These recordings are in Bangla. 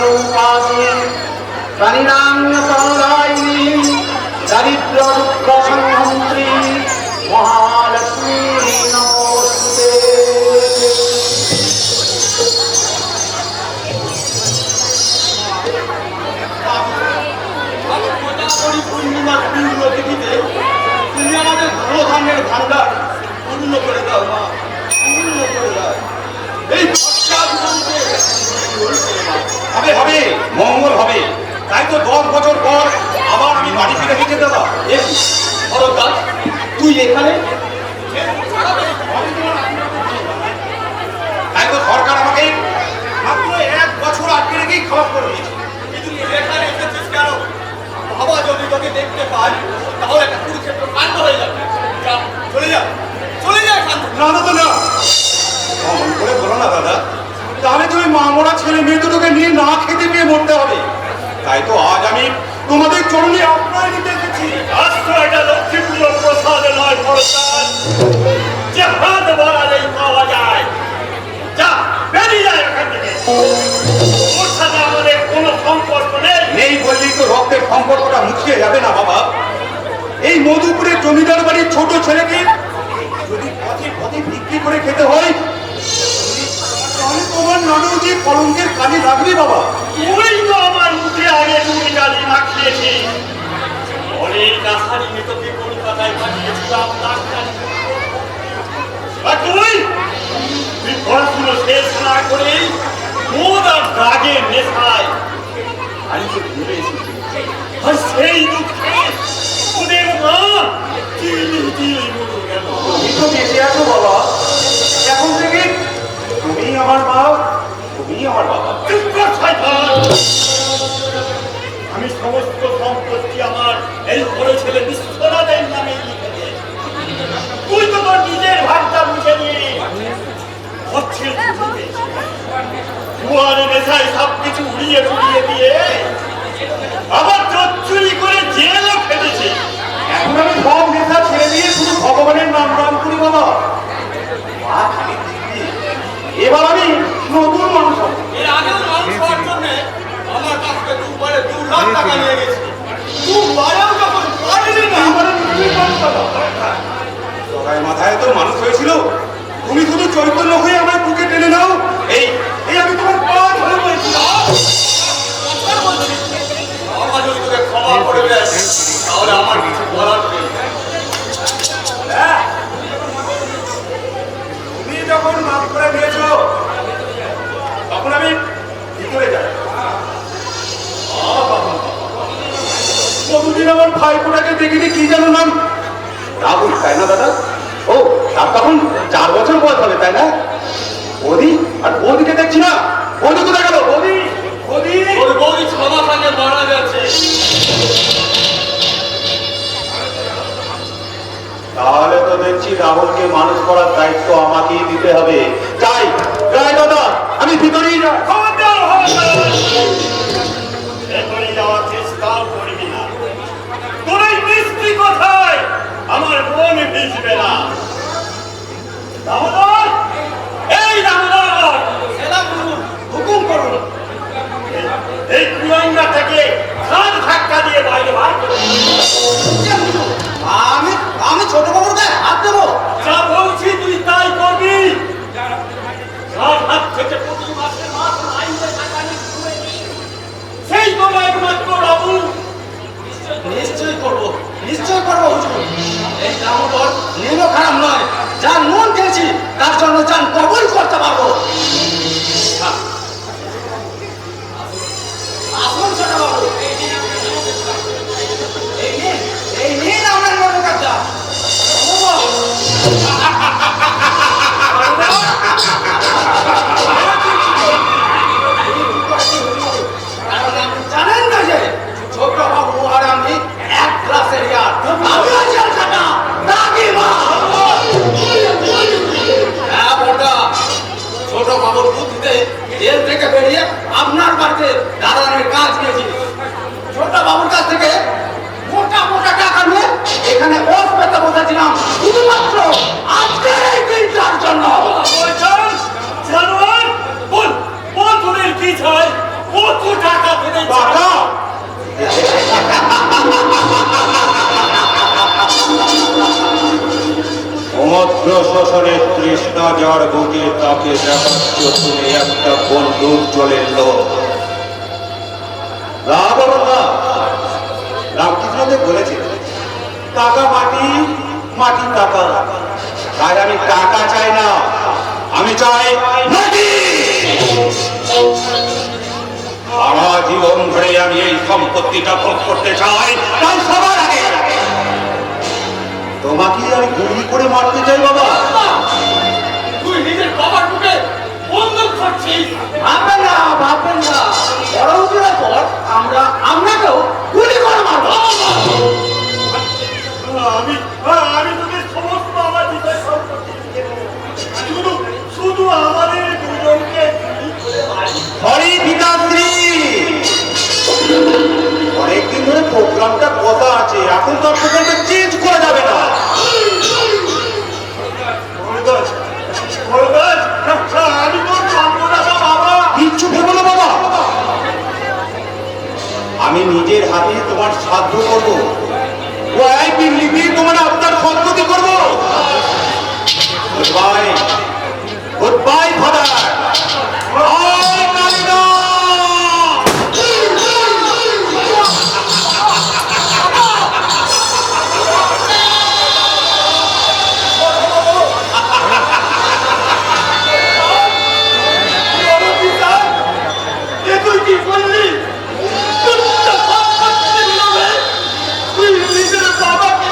রূপাসি প্রাণীনাং সদায়িনী দারিদ্র দুঃখ সংহন্ত্রী মহালক্ষ্মী নমস্তে। পূর্ণিমার পূর্ণ তিথিতে তুমি আমাদের ভালো ধানের ভান্ডার পূর্ণ করে দাও মা, পূর্ণ করে দাও। এই হবে হবে, মঙ্গল হবে। তাই তো 10 বছর পর আবার আমি বাড়ি ফিরে যেতে দাদা। ভরদ্বাজ, তুই এখানে? তাই তো সরকার আমাকে মাত্র 1 বছর আটকে রেখেই খারাপ করে দিয়েছে। কিন্তু তুই এখানে এসেছিস কেন? বাবা যদি তোকে দেখতে পাই তাহলে একটা কুরুক্ষেত্র কাণ্ড হয়ে যাবে। যা, চলে যা, চলে যা এখান থেকে। না দাদা না, অমন করে বলো না দাদা, তাহলে তো ওই মামরা ছেলে মেয়ে দুটোকে নিয়ে না খেতে পেয়ে মরতে হবে। তাই তো আজ আমি তোমাদের চরণে আশ্রয় নিতে এসেছি। আশ্রয়টা লক্ষ্মী পুজোর প্রসাদ নয় ভরদ্বাজ, যে হাত বাড়ালেই পাওয়া যায়। যা, বেরিয়ে যায় এখান থেকে। ওর সাথে আমাদের কোনো সম্পর্ক নেই। নেই বললেই তো রক্তের সম্পর্কটা মুছিয়ে যাবে না বাবা। এই মধুপুরের জমিদার বাড়ির ছোট ছেলেকে যদি পথে পথে বিক্রি করে খেতে হয় তাহলে তোমার নামেও যে কলঙ্কের কালি লাগবে বাবা। তুই তো আমার মুখে আগে তুমি কালি মাখিয়েছিস। অনেক আশারি তোকে কলকাতায় পাঠিয়েছিলাম ডাক্তারি। আর তুই পড়াশুনো শেষ না করে মদ আর ড্রাগের নেশায় বাড়িতে ঘুরে এসেছিস। আর সেই দুঃখে ওদের মা চিলি চিলি মরে গেল। তুমি তো বেঁচে আছো বাবা, এখন থেকে তুমি আমার মা, তুমি আমার বাবা। চুপ কর শয়তান! আমি সমস্ত সম্পত্তি আমার এই বড় ছেলে বিশ্বনাথের নামে লিখে দিয়েছি। তুই তো তোর নিজের ভাগটা বুঝে নিয়ে হচ্ছিস জুয়ারে নেশায় সবকিছু উড়িয়ে ফুরিয়ে দিয়ে আবার চুরি করে জেলও খেটেছে। এখন আমি সব নেশা ছেড়ে দিয়ে শুধু ভগবানের নাম গান করি বাবা। মা খালি দিদি, এবার আমি নতুন মানুষ হব। এর আগেও মানুষ হওয়ার জন্য আমার কাছ থেকে 2 লাখ টাকা নিয়ে গেছি। 2 যখন পারলি না এবারে নিজেই মানুষ হবো। সবাই মাথায় তো মানুষ হয়েছিল, তুমি শুধু চৈতন্য হয়ে আমার বুকে টেনে নাও। এই এই আমি তোমার পা ধরে বলছি। বাবা যদি তোকে ক্ষমা করে দেয় তাহলে আমার কিছু বলার নেই। হ্যাঁ, তুমি যখন মাফ করে দিয়েছো তখন আমি ভিতরে যাই। কতদিন আমার ভাইপোটাকে দেখিনি, কি যেন নাম, রাহুল তাই না দাদা? ও তার তখন 4 বছর বয়স হবে তাই না? বৌদি, আর বৌদিকে দেখছি না। বৌদি কোথায় গেল? বৌদি, বৌদি। ওর বউই 6 মাস আগে মারা গেছে। তাহলে তো দেখছি রাহুলকে মানুষ করার দায়িত্ব আমাকেই দিতে হবে। যাই যাই দাদা, আমি ভিতরেই যাই। খবরদার, খবরদার! ভেতরে যাওয়ার চেষ্টাও করবি না। তোর এই মিষ্টি কথায় আমার মন ভিজবে না। দামোদর, এই দামোদর! হুকুম করুন, এই কুয়াঙ্গা থেকে ঘাট ধাক্কা দিয়ে বাইরে বার করুন। আমি ছোট বাবুকে হাত দেবো? যা বলছি তুই তাই করবি। যার হাত থেকে প্রতি মাসে মাস আইনে টাকা নিয়ে সেই তো একমাত্র বাবু। নিশ্চয়ই করবো, নিশ্চয়ই করবো হুজুর। এই দামোদর নিমও খারাপ নয়, যা নুন খেয়েছি তার জন্য যান কবুল করতে পারবো। আসুন ছোট বাবু, এই নিন আপনার মনোকারটা। কারণ আপনি জানেন না যে ছোট বাবু আর আমি এক ক্লাসের ইয়ার। আমি আছি আলকাটা, দাদিমা। হ্যাঁ বড়দা, ছোট প্রশাসনের তৃষ্ণা যার বুকে তাকে দেখাচ্ছ তুমি একটা বন্দুক জলের লোক। না বাবা না, রামকৃষ্ণদেব বলেছে টাকা মাটি, মাটি টাকা। তাই আমি টাকা চাই না, আমি চাই মাটি। সারা জীবন ধরে আমি এই সম্পত্তিটা ভোগ করতে চাই, তাই সবার আগে তোমাকে আমি গুলি করে মারতে চাই বাবা। তুই নিজের বাবার বুকে বন্দুক ধরছিস? ভাববেন না, ভাববেন না, বড় হুজুরের পর আপনাকেও গুলি করে মারবো। আমি তোদের সমস্ত আমার বিষয় সম্পত্তি লিখে দেবো। শুধু আমাদের দুজনকে হরি পিতাশ্রী, অনেকদিন ধরে প্রোগ্রামটা কথা আছে, এখন তো প্রোগ্রামটা চেঞ্জ করা যাবে না। আমি তোর যন্ত্রণাটা বাবা। কিচ্ছু ভেবো না বাবা, আমি নিজের হাতে তোমার সাধ্য করবো, ওই বিল্লি দিয়ে তোমার আপনার সম্পত্তি করবো। Good bye, good bye father. তুই কি বললি? তুই নিজের বাবাকে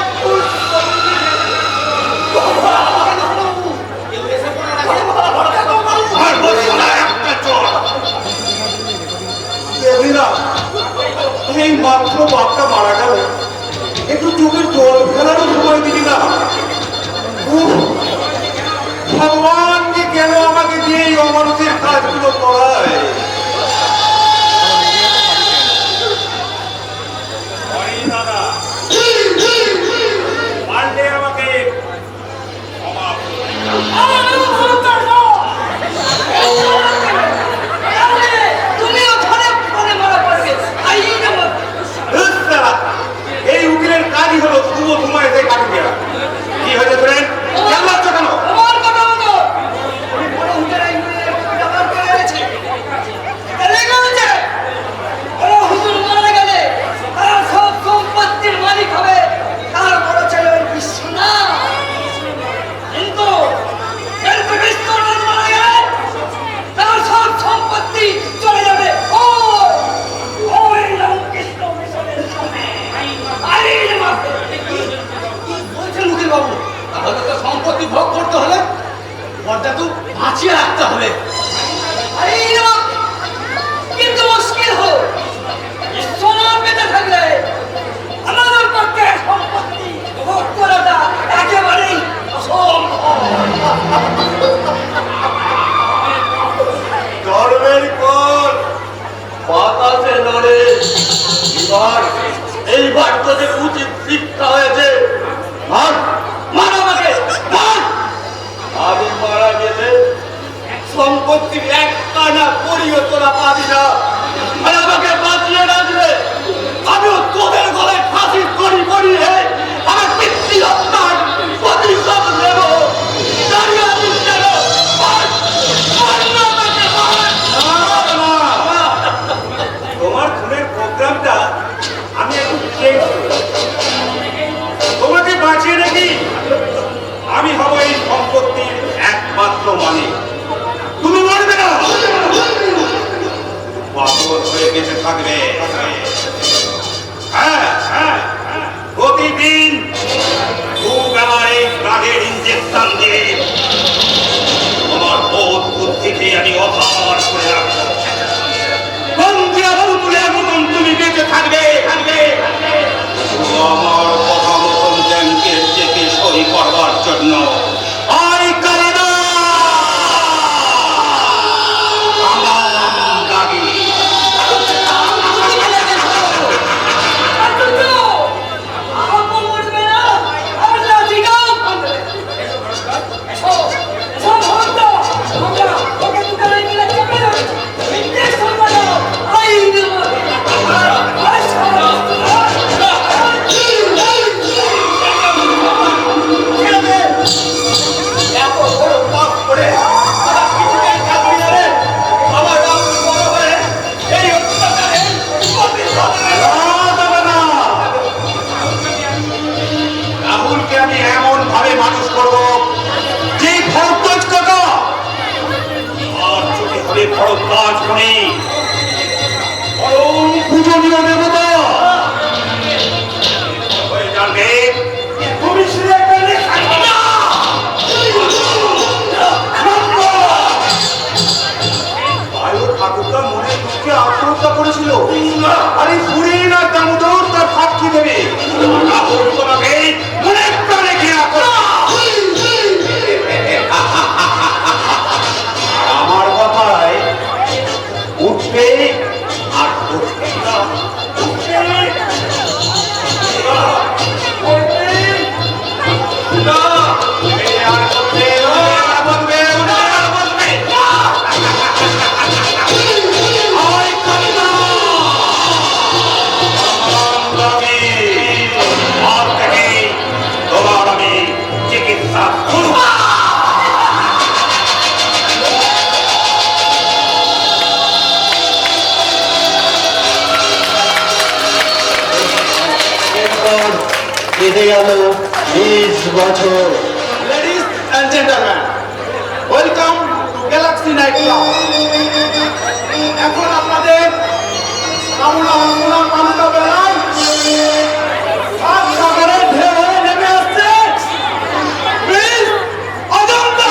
এই মাত্র বাপটা মারা গেল, একটু চোখের জল ফেলারও সময় দিলি না। উফ, ভগবান যে কেন আমাকে দিয়ে এই অমানুষের কাজগুলো করায়। দাদা পারলে আমাকে ক্ষমা তুমিও ধরে ফোনে মারা পড়বে। এই উকিলের কাজই হলো শুভ সময় এসে কাটি দেওয়া। কি হয়েছে ফ্রেন্ড, কেন লাগছ কেন? আমার কথা হতো আমি বড় হুজুর এই ব্যাপার করে রয়েছে। বড় হুজুর মারা গেলে তারা সব সম্পত্তির মালিক হবে, তার বড় ছেলে ওই বিশ্বনা। কিন্তু বিশ্বনাথ মারা গেলে তার সব সম্পত্তি চলে যাবে ওই রামকৃষ্ণ মিশনের সামনে। কি বলছেন উকিল বাবু? তাহলে তো সম্পত্তি ভোগ করতে হলে পর্দা তো বাঁচিয়ে রাখতে হবে। কিন্তু মুশকিল হলো বিশ্বনাথ বেঁচে থাকলে আমাদের পক্ষে সম্পত্তি ভোগ করাটা একেবারেই অসম্ভব। ধর্মের পর বাতাসে নড়ে এইবার তোদের উচিত শিক্ষা হয়েছে। মার আমাকে, মার। আমি মারা গেলে সম্পত্তির এক কানা করিও তোরা পাবি না। আর আমাকে বাঁচিয়ে রাখবে, আমিও তোদের গলায় ফাঁসি করি করিয়ে আমার পিতৃ হত্যার প্রতিশোধ নেব। দাঁড়িয়ে আছিস কেন? মার, মার না আমাকে, মার। তোমার খুনের প্রোগ্রামটা আমি একটু চেঞ্জ করি। তোমাকে বাঁচিয়ে রেখি আমি হব এই সম্পত্তির একমাত্র মালিক। তুমি মরবে না, পাগল হয়ে বেঁচে থাকবে। হ্যাঁ হ্যাঁ, প্রতিদিন দুবেলার এই ড্রাগের ইঞ্জেকশন দিয়ে তোমার বোধ বুদ্ধিকে আমি অধার করে রাখবো। তুমি বেঁচে থাকবে, আমার কথা মতন ব্যাংকের চেকে সই করবার জন্য। কেটে গেল 20 বছর। Ladies and gentleman, welcome to Galaxy night club. এখন আপনাদের কামনা বাসনা মাননা বেলায় সাত সাগরের ঢেউ হয়ে নেমে আসছে প্রিন্স অজন্তা।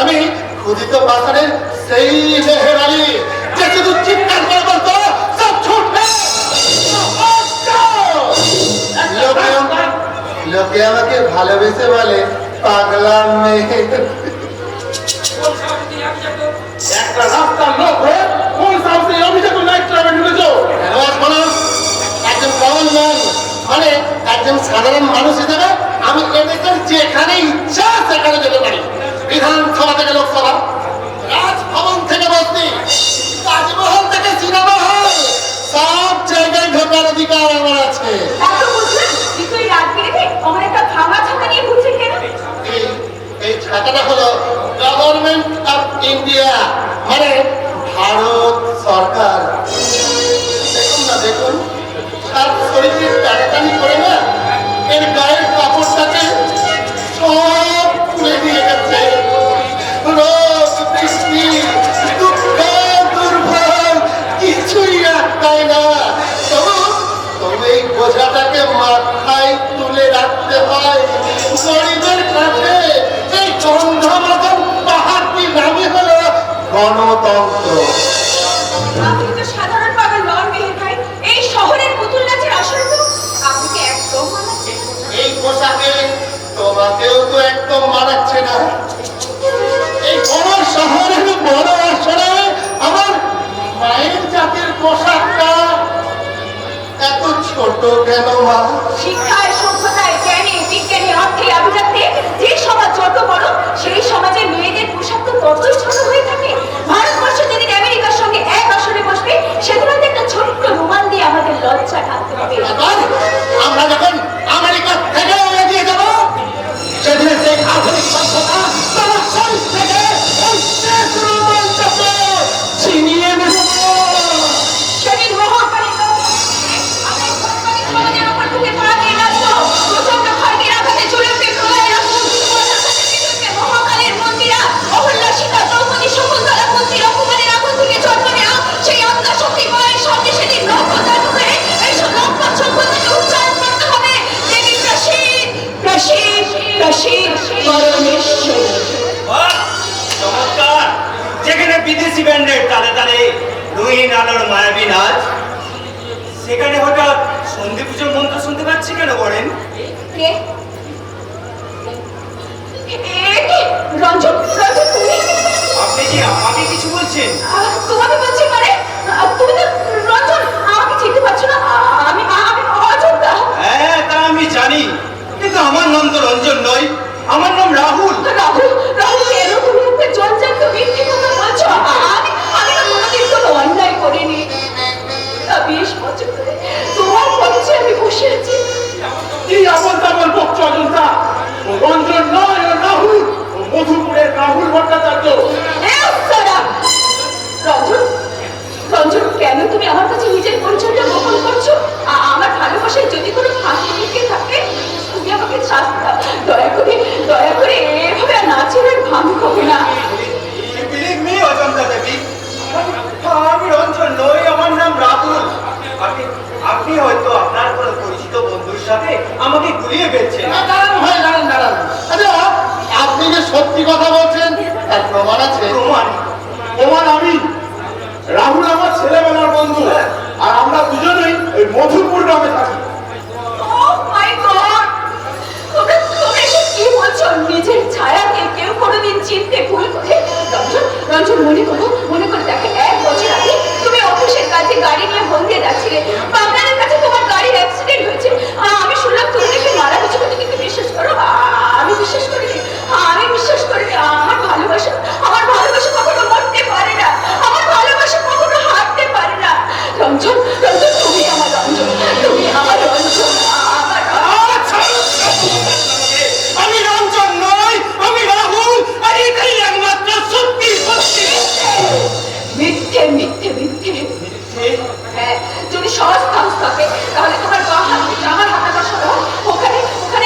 আমি ক্ষুদিত বাজারের সেই মেহেরালি যে শুধু চিৎকার করে বলতো সব ছুটবে। আমাকে ভালোবেসে বলে পাগলা মেয়ে। একটা রাস্তার লোক হয়ে কোন সাহসে এই অভিযোগ নাইট ক্লাবে ঢুকেছো? একজন কমন ম্যান মানে একজন সাধারণ মানুষ হিসেবে আমি এদেশের যেখানে ইচ্ছা সেখানে যেতে পারি। বিধানসভা থেকে লোকসভা, রাজভবন থেকে বস্তি, তাজমহল থেকে সিনেমা হল, সব জায়গায় ঢোকার অধিকার আমার আছে। এত বুঝলেন কিন্তু এই রাজগিরিতে আমার একটা ভাঙা ছাতা নিয়ে ঘুরছেন কেন? এই ছাতাটা হলো গভর্নমেন্ট অফ ইন্ডিয়া মানে ভারত সরকার। দেখুন না, দেখুন তার শরীরে টানাটানি করে না এর গায়ের কাপড়টাকে সব খুলে দিয়ে গেছে। রোগ বৃষ্টি দুঃখ দুর্ভোগ কিছুই আটকায় না। তবু এই বোঝাটাকে মাথায় তুলে রাখতে হয়। গরিবের কাছে এই গন্ধ মতন পাহাড়টি নামই হলো গণতন্ত্র। আপনি তো সাধারণ পাগল নন মেহের ভাই। এই শহরের পুতুল নাচের আসল তো আপনি কি একদম মানাচ্ছেন না? এই পোশাকে তোমাকেও তো একদম মানাচ্ছে না। এই বড় শহরের বড় আসরে আমার মায়ের জাতির পোশাকটা এত ছোট কেন মা? শিক্ষায় সভ্যতায় জ্ঞানে বিজ্ঞানে অর্থে আভিজাত্যে যে সমাজ যত বড় সেই সমাজে মেয়েদের পোশাক তো ততই ছোট হয়ে থাকে। ভারতবর্ষ যেদিন আমেরিকার সঙ্গে এক আসরে বসবে সেদিন হয়তো একটা ছোট্ট রুমাল দিয়ে আমাদের লজ্জা ঢাকতে হবে। এখন আমরা যখন আমেরিকা থেকে এগিয়ে যাব সেদিন সেই আধুনিক সভ্যতা তোমার শরীর থেকে এই শেষ রোমাঞ্চকে ছিনিয়ে নেব। সেদিন মহাকালী আমরা সরকারি সমাজের উপর থেকে পা দিয়ে নাচবো। প্রচন্ড খড়গের আঘাতে চলে উঠে প্রলয়ের আগুন। মহাকালীর মন্দিরা অহল্যা সীতা দ্রৌপদী শকুন্তলা কুন্তির অপমানের আগুন থেকে জন্ম নেওয়া সেই আত্মা শক্তি মায়ের সামনে সেদিন নক্ষত্র হয়ে এই লম্বা সভ্যতাকে উচ্চারণ করতে হবে দেবী প্রসিদ্ধ প্রসিদ্ধ প্রসিদ্ধ পরমেশ্বর। বাহ, চমৎকার! যেখানে বিদেশি ব্যান্ডের তালে তালে রঙিন আলোর মায়াবী নাচ, সেখানে হঠাৎ সন্ধি পুজোর মন্ত্র শুনতে পাচ্ছি কেন বলেন? কে? রঞ্জন রঞ্জন তুমি আপনি কি আমাকে কিছু বলছেন? তোমাকে বলছি মানে তুমি তো রঞ্জন আমাকে চিনতে পারছো না। আমি আমি অযোধ্যা। হ্যাঁ, তা আমি জানি, কিন্তু আমার নাম তো রঞ্জন নয়, আমার নাম রাহুল। রাহুল রাহুল এরকম একটা জঞ্জান্ত মিথ্যে কথা বলছো। আমি আমি না কোনোদিন কোনো অন্যায় করিনি। 20 বছর ধরে তোমার পক্ষে আমি বসে আছি। কি আমল তামল বকছো অযোধ্যা? ও রঞ্জন নয়, ও রাহুল, ও মধুপুরের রাহুল ভট্টাচার্য। রঞ্জন রঞ্জন কেন তুমি আমার কাছে নিজের পরিচয়টা গোপন করছো? আমার ভালোবাসায় যদি কোনো ফাঁকি লিখে থাকে তুমি আমাকে শাস্তি দাও। দয়া করে এভাবে নাচের আর ভাঙ হবে না। Believe me, অজন্তা দেবী, আমি রঞ্জন নই, আমার নাম রাহুল। আপনি হয়তো আপনার কোনো পরিচিত বন্ধুর সাথে আমাকে গুলিয়ে ফেলছেন। দাঁড়ান ভাই, দাঁড়ান দাঁড়ান। আচ্ছা, আপনি যে সত্যি কথা বলছেন তার প্রমাণ আছে? প্রমাণ আমি। রাহুল আমার ছেলেবেলার বন্ধু, আর আমরা দুজনেই ওই মধুপুর গ্রামে থাকি। Oh my God! তোমরা এসব কি বলছো? নিজের ছায়াকে কেউ কোনোদিন চিনতে ভুল করে? রঞ্জন মনে করে দেখো 1 বছর আগে তুমি অফিসের কাছে গাড়ি নিয়ে হলদিয়া যাচ্ছিলে। বাংলার কাছে তোমার গাড়ির অ্যাক্সিডেন্ট হয়েছে। আমি শুনলাম তুমি নাকি মারা গেছো, কিন্তু কিন্তু বিশ্বাস করো আমি বিশ্বাস করিনি। আমার ভালোবাসা কখনো মরতে পারে না। আমার ভালোবাসা কখনো হারতে পারে না। রঞ্জন তুমি আমার রঞ্জন, তুমি আমার রঞ্জন, আমার আমি রঞ্জন নই, আমি রাহুল, আর এটাই একমাত্র সত্যি। মিথ্যে মিথ্যে মিথ্যে। হ্যাঁ, যদি সহজ কাজ থাকে তাহলে তোমার আমার হাতাটা সরো। ওখানে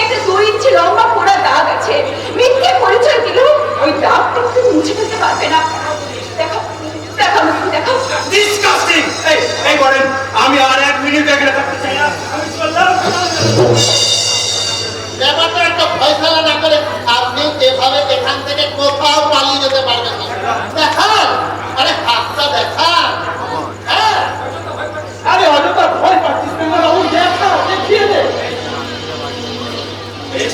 একটা 2 ইঞ্চি লম্বা পোড়া দাগ আছে। মিথ্যে পরিচয় দিলেও ওই দাগটা তুমি মুছে ফেলতে পারবে না। দেখো ডিসকাস্টিং! এই বলেন, আমি আর 1 মিনিট এখানে থাকতে চাই না। আমি চললাম। ব্যাপারটা একটা ফয়সালা না করে আপনি এভাবে এখান থেকে কোথাও পালিয়ে যেতে পারবেন না। দেখান, আরে হাতটা দেখান। হ্যাঁ, আরে অযথা ভয় পাচ্ছিস কেন রাহুল? দেখা, দেখিয়ে দে। এই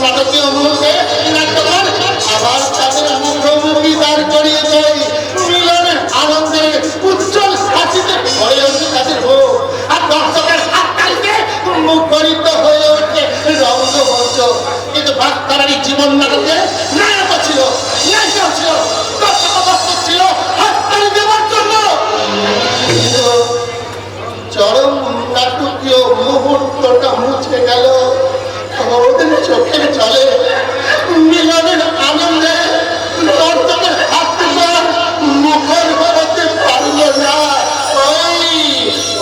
নাটকীয় মুহূর্তে নাট্যকার আবার তাদের মুখোমুখি দাঁড় করিয়ে দেয় মিলনের আনন্দে উজ্জ্বল হাসিতে ভরে ওঠে তাদের মুখ আর দর্শকের হাততালিতে মুখরিত হয়ে ওঠে রঙ্গমঞ্চ। কিন্তু বাচ্চারারই জীবন নাটকে নায়ক ছিল, নায়িকা ছিল, দর্শক উপস্থিত ছিল হাততালি দেওয়ার জন্য। কিন্তু চরম নাটকীয় মুহূর্তটা মুছে গেল ওদের চোখের জলে মিলনের আনন্দে দর্শকের হাত মুখর হতে পারল না। ওই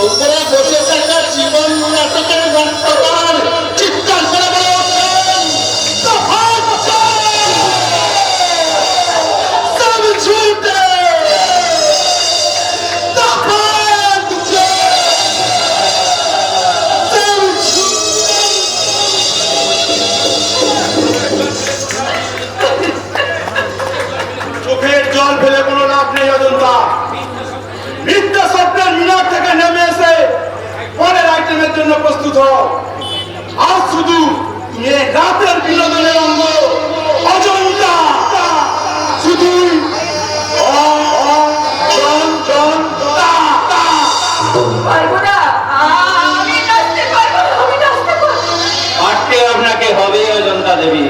উপরে বসে থাকা জীবন নাটকের নাট্যকার চিৎকার করে বলে ওঠেন, "তফাৎ চাই! সব ঝুটে! তফাৎ চাই! সব ঝুটে!" চোখের জল ফেলে কোনো লাভ নেই অজন্তা। মিথ্যা স্বপ্নের মিনার থেকে নেমে এসে পরের আইটেমের জন্য প্রস্তুত হও। আজ শুধু এ রাতের বিনোদনের অঙ্গ অজন্তা। শুধুই অজন্তা। পারবো না, আমি নাচতে পারবো না, আমি নাচতে পারবো না। পারতে আপনাকে হবে অজন্তা দেবী।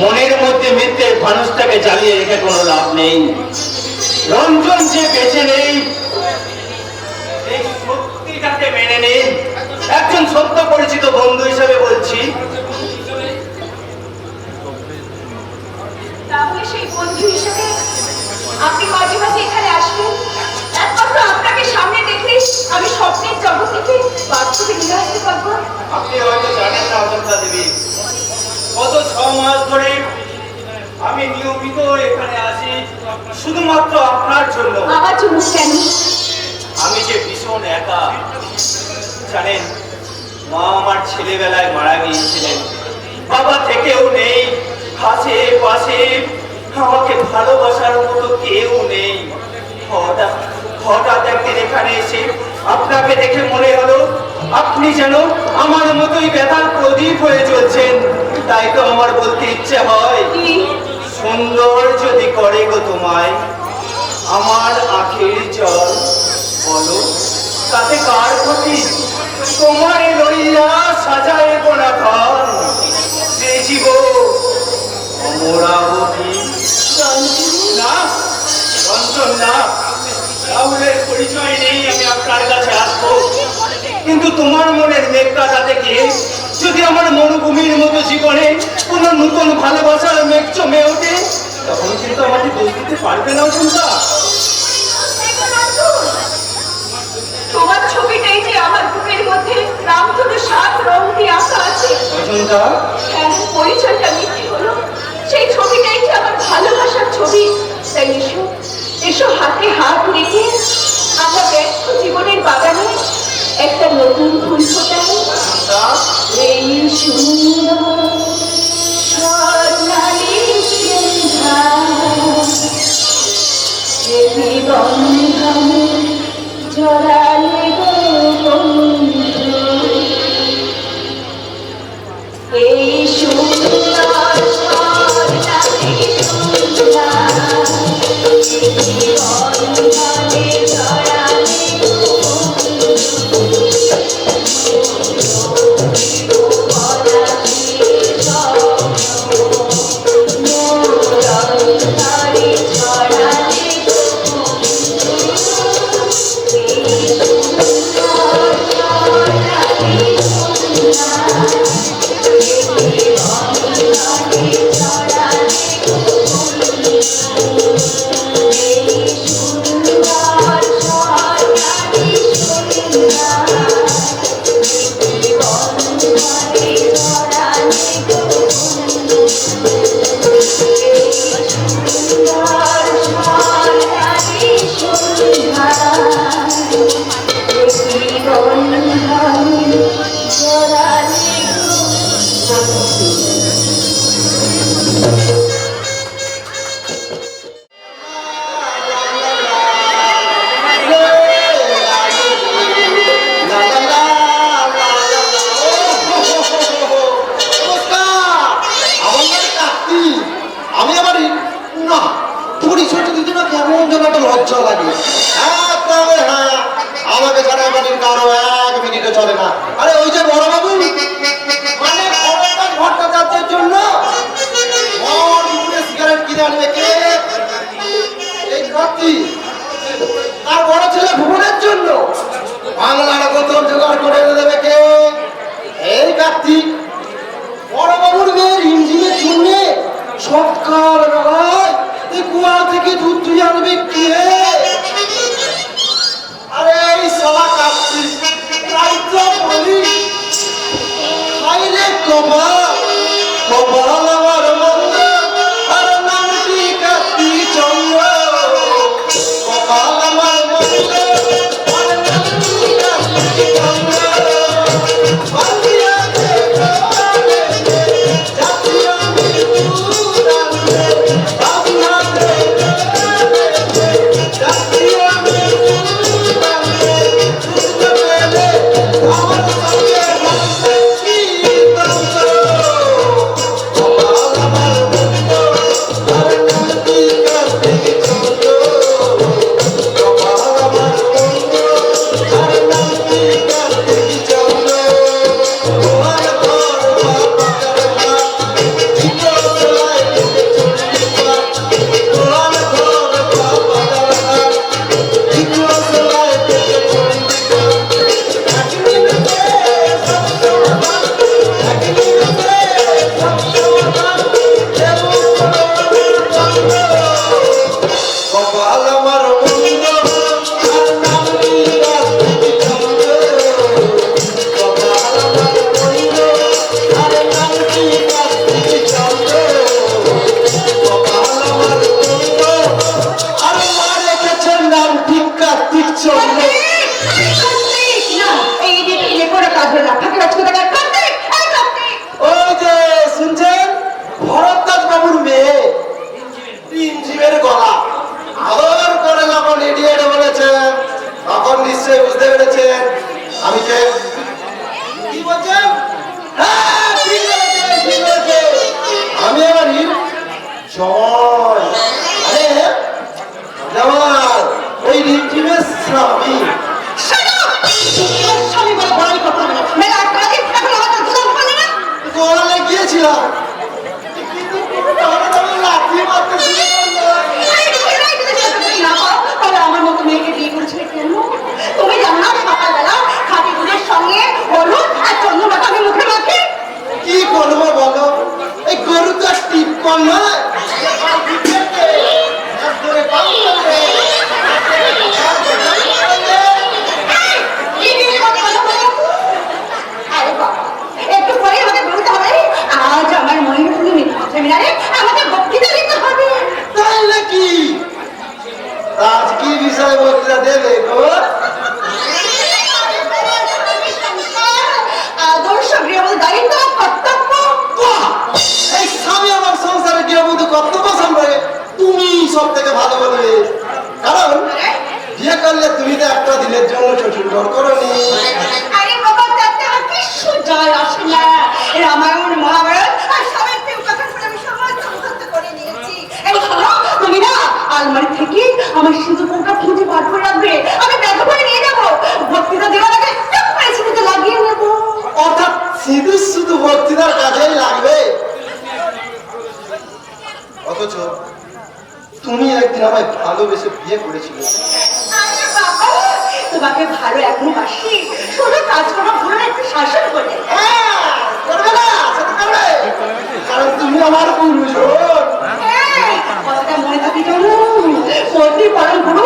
মনের মধ্যে মিথ্যের ফানুসটাকে জ্বালিয়ে রেখে কোনো লাভ নেই। রঞ্জন যে বেঁচে নেই এই সত্যিটাকে মেনে নিন। একজন সত্য পরিচিত বন্ধু হিসেবে বলছি, তাহলে সেই বন্ধু হিসেবে আপনি মাঝে মাঝে এখানে আসবেন। একমাত্র আপনাকে সামনে দেখলে আমি স্বপ্নের জগৎ থেকে বাস্তবে নিয়ে আসতে পারবো। আপনি হয়তো জানেন না অজন্তা দেবী, গত 6 মাস ধরে আমি নিয়মিত এখানে আসি শুধুমাত্র আপনার জন্য। আমার জন্য কেন? আমি যে ভীষণ একা জানেন, মা আমার ছেলেবেলায় মারা গিয়েছিলেন, বাবা থেকেও নেই, কাছে পাশে আমাকে ভালোবাসার মতো কেউ নেই। হঠাৎ হঠাৎ একদিন এখানে এসে আপনাকে দেখে মনে হলো আপনি যেন আমার মতোই ব্যথার প্রদীপ হয়ে চলছেন। তাই তো আমার বলতে ইচ্ছে হয়, কি? সুন্দর যদি করে গো তোমায় আমার আখের জল, বলো তাতে কার ক্ষতি? তোমারে লইয়া সাজায় গোনা ঘর, সে জীব অমরাবতী। না রঞ্জন না, রাহুলের পরিচয় নেই আমি আপনার কাছে আসবো, কিন্তু তোমার মনের মেঘ কাটাতে গিয়ে যদি আমার মরুভূমির মতো জীবনে কোনো নতুন ভালোবাসার মেঘ জমে ওঠে, তখন কিন্তু আমাকে দোষ দিতে পারবে না অজন্তা। তোমার ছবিটাই যে আমার বুকের মধ্যে রামধনু 7 রং দিয়ে আঁকা আছে। অজন্তা, হ্যাঁ, পরিচয়টা মিথ্যে হলো, সেই ছবিটাই যে আমার ভালোবাসার ছবি। তাই এসো, এসো হাতে হাত রেখে আমরা ব্যস্ত জীবনের বাগানে একটা নতুন ফুল ফোটাই। এই সুন্দর স্বর্ণালী সন্ধ্যা, এই বন্ধনে জড়ালে গো বন্ধু, এই সুন্দর স্বর্ণালী সন্ধ্যা, এই বন্ধনে জড়ালে গো লজ্জা লাগে। হ্যাঁ তবে হ্যাঁ, আমাকে ছাড়া বাড়ির কারো 1 মিনিটে চলে না। আরে ওই যে বড় বাবু মানে খরচ ভট্টাচার্যের জন্য সিগারেট কিনে আনবে কে? এই কার্তিক। আর বড় ছেলে ভুবনের জন্য বাংলার বোতল জোগাড় করে এনে দেবে কে? এই কার্তিক। বড় বাবুর মেয়ের ইঞ্জিনের জন্য সৎকার বেলায় কুয়া থেকে দুধ তুই আনবে কে? আরে এই সবা কার্তিক, তাই তো বলি হাইরে কপাল, কপাল আমার মন্দ, আর নামটি কার্তিক চন্দ্র। কপাল আমার মন্দ, আর নামটি কার্তিক চন্দ্র। তুমি একদিন আমায় ভালোবেসে বিয়ে করেছিলে। তোমাকে ভালো এখনো বাসি, শুধু কাজ করা ভুল একটু শাসন করে। করবে না, সেটা করবে, কারণ তুমি আমার গুরুজন। কথাটা মনে থাকি জানো, প্রতি পরম গুরু